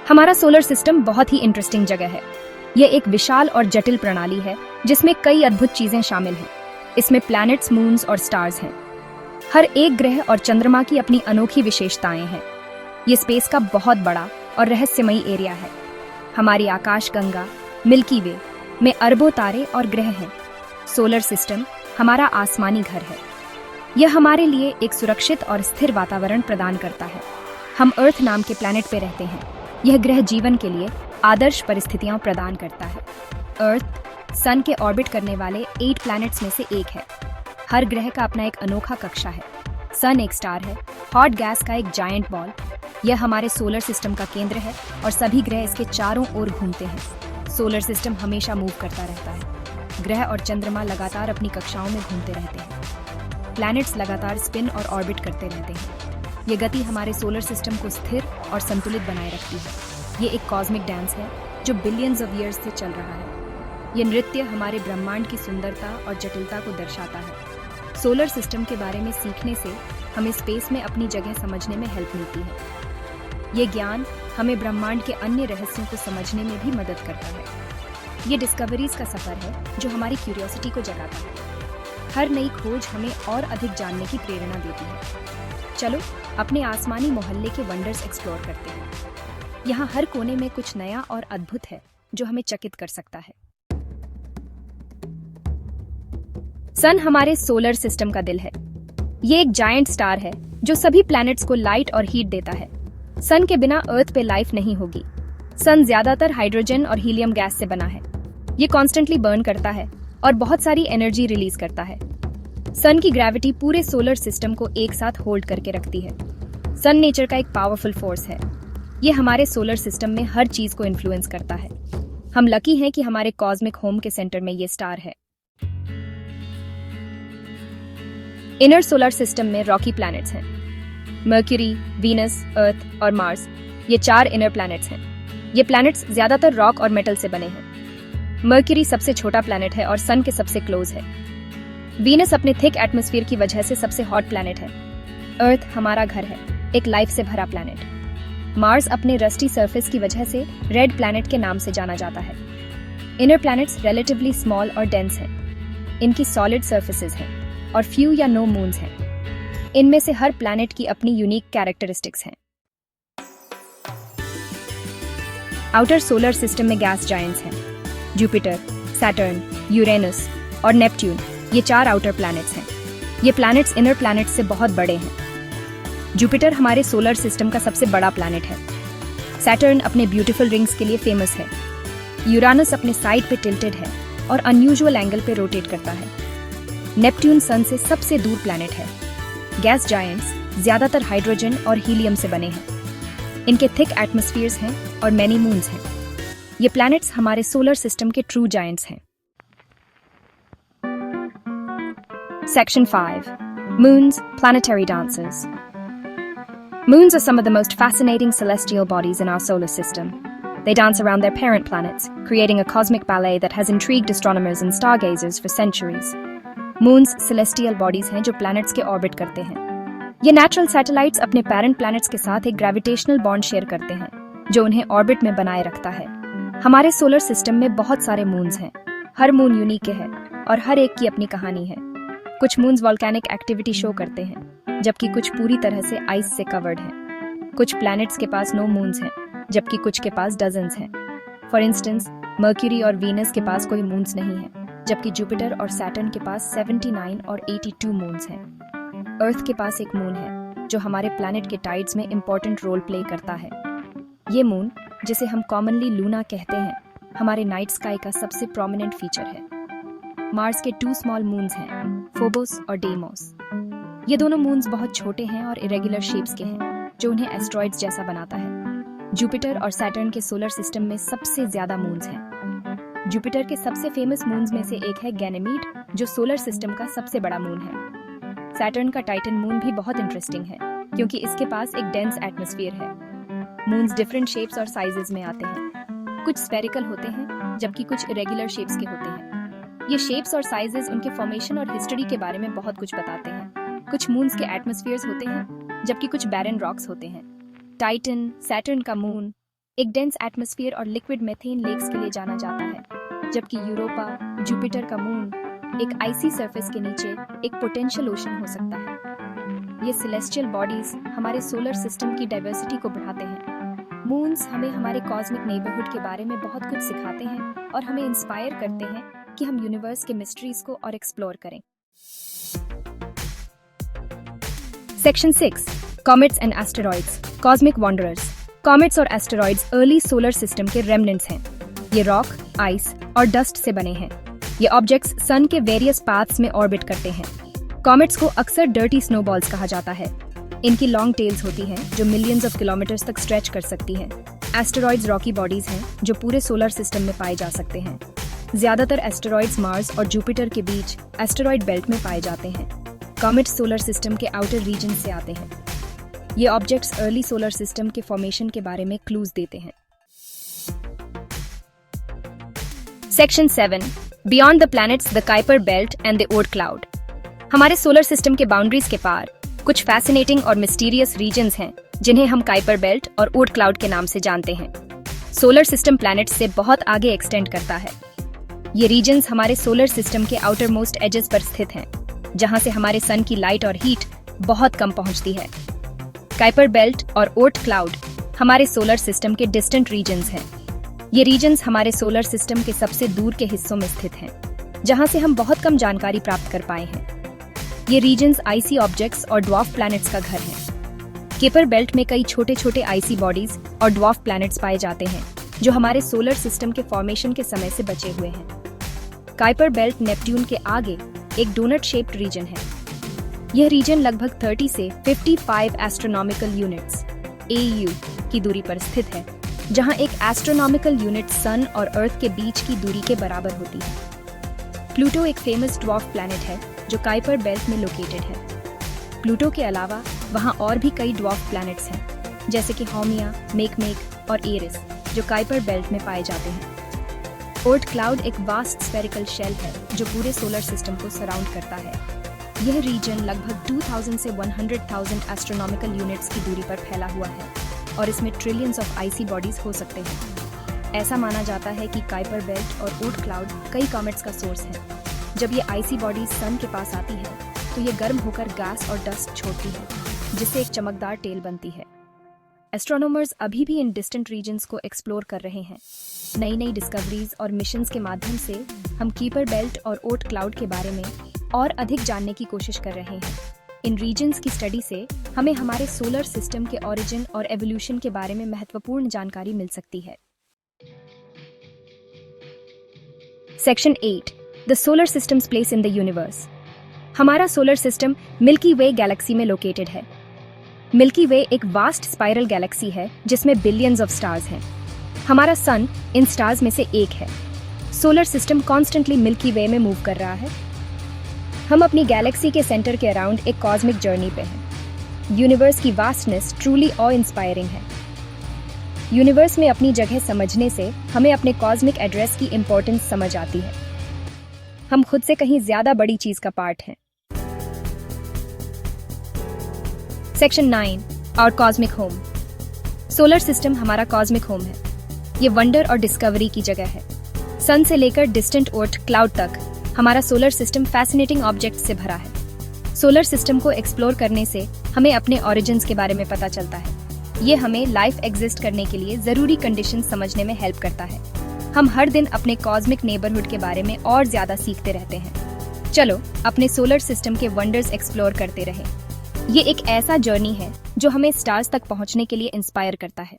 हमारा solar system बहुत ही interesting जगह है। यह एक विशाल और जटिल प्रणाली है जिसमें कई अद्भुत चीजें शामिल हैं। इसमें प्लैनेट्स, मून्स और स्टार्स हैं। हर एक ग्रह और चंद्रमा की अपनी अनोखी विशेषताएं हैं। ये स्पेस का बहुत बड़ा और रहस्यमयी एरिया है। हमारी आकाशगंगा मिल्की वे में अरबों तारे और ग्रह हैं। सोलर सिस्टम हमारा आसमानी घर है। यह हमारे लिए एक सुरक्षित और स्थिर वातावरण प्रदान करता है। हम अर्थ नाम के प्लैनेट पे रहते हैं। यह ग्रह जीवन के लिए आदर्श परिस्थितियां प्रदान करता है। अर्थ सन के ऑर्बिट करने वाले 8 प्लैनेट्स में से एक है। हर ग्रह का अपना एक अनोखा कक्षा है। सन एक स्टार है, हॉट गैस का एक जायंट बॉल। यह हमारे सोलर सिस्टम का केंद्र है और सभी ग्रह इसके चारों ओर घूमते हैं। सोलर सिस्टम हमेशा मूव करता रहता है। ग्रह और चंद्रमा लगातार अपनी कक्षाओं में घूमते रहते हैं। प्लैनेट्स लगातार स्पिन और ऑर्बिट करते रहते हैं। ये गति हमारे सोलर सिस्टम को स्थिर और संतुलित बनाए रखती है। ये एक कॉस्मिक डांस है जो बिलियंस ऑफ ईयर्स से चल रहा है। ये नृत्य हमारे ब्रह्मांड की सुंदरता और जटिलता को दर्शाता है। सोलर सिस्टम के बारे में सीखने से हमें स्पेस में अपनी जगह समझने में हेल्प मिलती है। ये ज्ञान हमें ब्रह्मांड के अन्य रहस्यों को समझने में भी मदद करता है। ये डिस्कवरीज का सफर है जो हमारी क्यूरियोसिटी को जगाता है। हर नई खोज हमें और अधिक जानने की प्रेरणा देती है। चलो अपने आसमानी मोहल्ले के वंडर्स एक्सप्लोर करते हैं। यहाँ हर कोने में कुछ नया और अद्भुत है जो हमें चकित कर सकता है। सन हमारे सोलर सिस्टम का दिल है। ये एक जायंट स्टार है जो सभी प्लैनेट्स को लाइट और हीट देता है। सन के बिना अर्थ पे लाइफ नहीं होगी। सन ज्यादातर हाइड्रोजन और हीलियम गैस से बना है। ये कॉन्स्टेंटली बर्न करता है और बहुत सारी एनर्जी रिलीज करता है। सन की ग्रेविटी पूरे सोलर सिस्टम को एक साथ होल्ड करके रखती है। सन नेचर का एक पावरफुल फोर्स है। ये हमारे सोलर सिस्टम में हर चीज को इन्फ्लुएंस करता है। हम लकी हैं कि हमारे कॉस्मिक होम के सेंटर में ये स्टार है। इनर सोलर सिस्टम में रॉकी प्लैनेट्स हैं। मर्क्यूरी, वीनस, अर्थ और मार्स, ये 4 इनर प्लैनेट्स हैं। ये प्लैनेट्स ज्यादातर रॉक और मेटल से बने हैं। मर्क्यूरी सबसे छोटा प्लैनेट है और सन के सबसे क्लोज है। वीनस अपने थिक एटमॉस्फेयर की वजह से सबसे हॉट प्लैनेट है। अर्थ हमारा घर है, एक लाइफ से भरा प्लैनेट। मार्स अपने रस्टी सरफेस की वजह से रेड प्लैनेट के नाम से जाना जाता है। इनर प्लैनेट्स रिलेटिवली स्मॉल और डेंस हैं। इनकी सॉलिड सरफेसेस हैं और फ्यू या नो मून्स हैं। इनमें से हर प्लैनेट की अपनी यूनिक कैरेक्टरिस्टिक्स हैं। आउटर सोलर सिस्टम में गैस जायंट्स हैं। जुपिटर, सैटर्न, यूरेनस और नेपट्यून, ये 4 आउटर प्लैनेट्स हैं। ये प्लैनेट्स इनर प्लैनेट्स से बहुत बड़े हैं। जुपिटर हमारे सोलर सिस्टम का सबसे बड़ा प्लैनेट है। सैटर्न अपने ब्यूटीफुल रिंग्स के लिए फेमस है। यूरानस अपने साइड पे टिल्टेड है और अनयूजुअल एंगल पे रोटेट करता है। नेपट्यून सन से सबसे दूर प्लैनेट है। गैस जायंट्स ज्यादातर हाइड्रोजन और हीलियम से बने हैं। इनके थिक एटमॉस्फेयर्स हैं और मैनी मून्स हैं। ये प्लैनेट्स हमारे सोलर सिस्टम के ट्रू जायंट्स हैं। Section 5. Moons, planetary dances. Moons are some of the most fascinating celestial bodies in our solar system. They dance around their parent planets, creating a cosmic ballet that has intrigued astronomers and stargazers for centuries. Moons celestial bodies हैं जो planets के orbit करते हैं। ये natural satellites अपने parent planets के साथ एक gravitational bond share करते हैं, जो उन्हें orbit में बनाए रखता है। हमारे solar system में बहुत सारे moons हैं। हर moon unique है और हर एक की अपनी कहानी है। कुछ मून्स वोल्केनिक एक्टिविटी शो करते हैं, जबकि कुछ पूरी तरह से आइस से कवर्ड हैं। कुछ प्लैनेट्स के पास नो मून्स हैं, जबकि कुछ के पास डजन्स हैं। फॉर इंस्टेंस, मर्क्यूरी और वीनस के पास कोई मून्स नहीं है, जबकि जुपिटर और सैटर्न के पास 79 और 82 मून्स हैं। अर्थ के पास एक मून है, जो हमारे प्लैनेट के टाइड्स में इंपॉर्टेंट रोल प्ले करता है। ये मून, जिसे हम कॉमनली लूना कहते हैं, हमारे नाइट स्काई का सबसे प्रोमिनेंट फीचर है। मार्स के 2 स्मॉल मून्स हैं, फोबोस और डेमोस। ये दोनों मून्स बहुत छोटे हैं और इरेगुलर शेप्स के हैं, जो उन्हें एस्ट्रॉइड्स जैसा बनाता है। जुपिटर और सैटर्न के सोलर सिस्टम में सबसे ज्यादा मून्स हैं। जुपिटर के सबसे फेमस मून्स में से एक है गैनेमीड, जो सोलर सिस्टम का सबसे बड़ा मून है। सैटर्न का टाइटन मून भी बहुत इंटरेस्टिंग है, क्योंकि इसके पास एक डेंस एटमॉस्फेयर है। मून्स डिफरेंट शेप्स और साइजेस में आते हैं। कुछ स्फेरिकल होते हैं, जबकि कुछ इरेगुलर शेप्स के होते हैं। ये शेप्स और साइजेस उनके फॉर्मेशन और हिस्ट्री के बारे में बहुत कुछ बताते हैं। कुछ मून्स के एटमॉस्फेयर्स होते हैं, जबकि कुछ बैरन रॉक्स होते हैं। टाइटन, सैटर्न का मून एक डेंस एटमॉस्फेयर और लिक्विड मेथेन लेक्स के लिए जाना जाता है, जबकि यूरोपा, जुपिटर का मून, एक आइसी सरफेस के नीचे एक पोटेंशियल ओशन हो सकता है। ये सेलेस्टियल बॉडीज हमारे सोलर सिस्टम की डाइवर्सिटी को बढ़ाते हैं। मून्स हमें हमारे कॉस्मिक नेबरहुड के बारे में बहुत कुछ सिखाते हैं और हमें इंस्पायर करते हैं कि हम यूनिवर्स के मिस्ट्रीज को और एक्सप्लोर करें। Section 6, comets and asteroids, cosmic wanderers. Comets और एस्टेरॉइड्स अर्ली सोलर सिस्टम के रेमनेंट्स हैं। ये रॉक, आइस और डस्ट से बने हैं। ये ऑब्जेक्ट्स सन के वेरियस पाथ्स में ऑर्बिट करते हैं। कॉमेट्स को अक्सर डर्टी स्नोबॉल्स कहा जाता है। इनकी लॉन्ग टेल्स होती हैं जो मिलियंस ऑफ किलोमीटर्स तक स्ट्रेच कर सकती हैं। एस्टेरॉइड्स रॉकी बॉडीज हैं जो पूरे सोलर सिस्टम में पाए जा सकते हैं। ज्यादातर एस्टेरॉइड्स मार्स और जुपिटर के बीच एस्टेरॉइड बेल्ट में पाए जाते हैं। कॉमेट्स सोलर सिस्टम के आउटर रीजन से आते हैं। ये ऑब्जेक्ट्स अर्ली सोलर सिस्टम के फॉर्मेशन के बारे में क्लूज देते हैं। Section 7, beyond the planets, the Kuiper belt and the Oort cloud. हमारे सोलर सिस्टम के बाउंड्रीज के पार कुछ फैसिनेटिंग और मिस्टीरियस रीजन्स हैं जिन्हें हम काइपर बेल्ट और ओर्ट क्लाउड के नाम से जानते हैं। सोलर सिस्टम प्लैनेट्स से बहुत आगे एक्सटेंड करता है। ये रीजन्स हमारे सोलर सिस्टम के आउटर मोस्ट एजेस पर स्थित हैं, जहां से हमारे सन की लाइट और हीट बहुत कम पहुंचती है। काइपर बेल्ट और ओर्ट क्लाउड हमारे सोलर सिस्टम के डिस्टेंट रीजन्स हैं। ये रीजन्स हमारे सोलर सिस्टम के सबसे दूर के हिस्सों में स्थित हैं, जहां से हम बहुत कम जानकारी प्राप्त कर पाए हैं। ये रीजन्स आइसी ऑब्जेक्ट्स और ड्वार्फ प्लैनेट्स का घर हैं। काइपर बेल्ट में कई छोटे छोटे आइसी बॉडीज और ड्वार्फ प्लैनेट्स पाए जाते हैं जो हमारे सोलर सिस्टम के फॉर्मेशन के समय से बचे हुए हैं। काइपर बेल्ट नेपट्यून के आगे एक डोनट शेप्ड रीजन है। यह रीजन लगभग 30 से 55 एस्ट्रोनॉमिकल यूनिट्स AU की दूरी पर स्थित है, जहां एक एस्ट्रोनॉमिकल यूनिट सन और अर्थ के बीच की दूरी के बराबर होती है। प्लूटो एक फेमस ड्वार्फ प्लैनेट है जो काइपर बेल्ट में लोकेटेड है। प्लूटो के अलावा वहां और भी कई ड्वार्फ प्लैनेट्स हैं, जैसे कि हॉमिया, मेकमेक और एरिस, जो काइपर बेल्ट में पाए जाते हैं। ओर्ट क्लाउड एक वास्ट स्फेरिकल शेल है जो पूरे सोलर सिस्टम को सराउंड करता है। यह रीजन लगभग 2000 से 100,000 एस्ट्रोनॉमिकल यूनिट्स की दूरी पर फैला हुआ है और इसमें ट्रिलियंस ऑफ आइसी बॉडीज हो सकते हैं। ऐसा माना जाता है कि काइपर बेल्ट और ओर्ट क्लाउड कई कॉमेट्स का सोर्स है। जब ये आइसी बॉडीज सन के पास आती है तो ये गर्म होकर गैस और डस्ट छोड़ती है, जिससे एक चमकदार टेल बनती है। एस्ट्रोनॉमर्स अभी भी इन डिस्टेंट रीजन्स को एक्सप्लोर कर रहे हैं। नई नई डिस्कवरीज और मिशंस के माध्यम से हम काइपर बेल्ट और ओर्ट क्लाउड के बारे में और अधिक जानने की कोशिश कर रहे हैं। इन रीजन्स की स्टडी से हमें हमारे सोलर सिस्टम के ओरिजिन और एवोल्यूशन के बारे में महत्वपूर्ण जानकारी मिल सकती है। Section 8, the solar systems place in the universe. हमारा सोलर सिस्टम मिल्की वे गैलेक्सी में लोकेटेड है। मिल्की वे एक वास्ट स्पाइरल गैलेक्सी है जिसमें बिलियंस ऑफ स्टार्स हैं। हमारा सन इन स्टार्स में से एक है। सोलर सिस्टम कॉन्स्टेंटली मिल्की वे में मूव कर रहा है। हम अपनी गैलेक्सी के सेंटर के अराउंड एक कॉस्मिक जर्नी पे हैं। यूनिवर्स की वास्टनेस ट्रूली ऑ इंस्पायरिंग है। यूनिवर्स में अपनी जगह समझने से हमें अपने कॉस्मिक एड्रेस की इंपॉर्टेंस समझ आती है। हम खुद से कहीं ज्यादा बड़ी चीज का पार्ट हैं। Section 9, our cosmic home. Solar system हमारा कॉस्मिक होम है। ये वंडर और डिस्कवरी की जगह है। सन से लेकर डिस्टेंट ओर्ट क्लाउड तक हमारा सोलर सिस्टम फैसिनेटिंग ऑब्जेक्ट्स से भरा है। सोलर सिस्टम को एक्सप्लोर करने से हमें अपने ओरिजिन्स के बारे में पता चलता है। ये हमें लाइफ एग्जिस्ट करने के लिए जरूरी कंडीशंस समझने में हेल्प करता है। हम हर दिन अपने कॉस्मिक नेबरहुड के बारे में और ज्यादा सीखते रहते हैं। चलो अपने सोलर सिस्टम के वंडर्स एक्सप्लोर करते रहें। ये एक ऐसा जर्नी है जो हमें स्टार्स तक पहुंचने के लिए इंस्पायर करता है।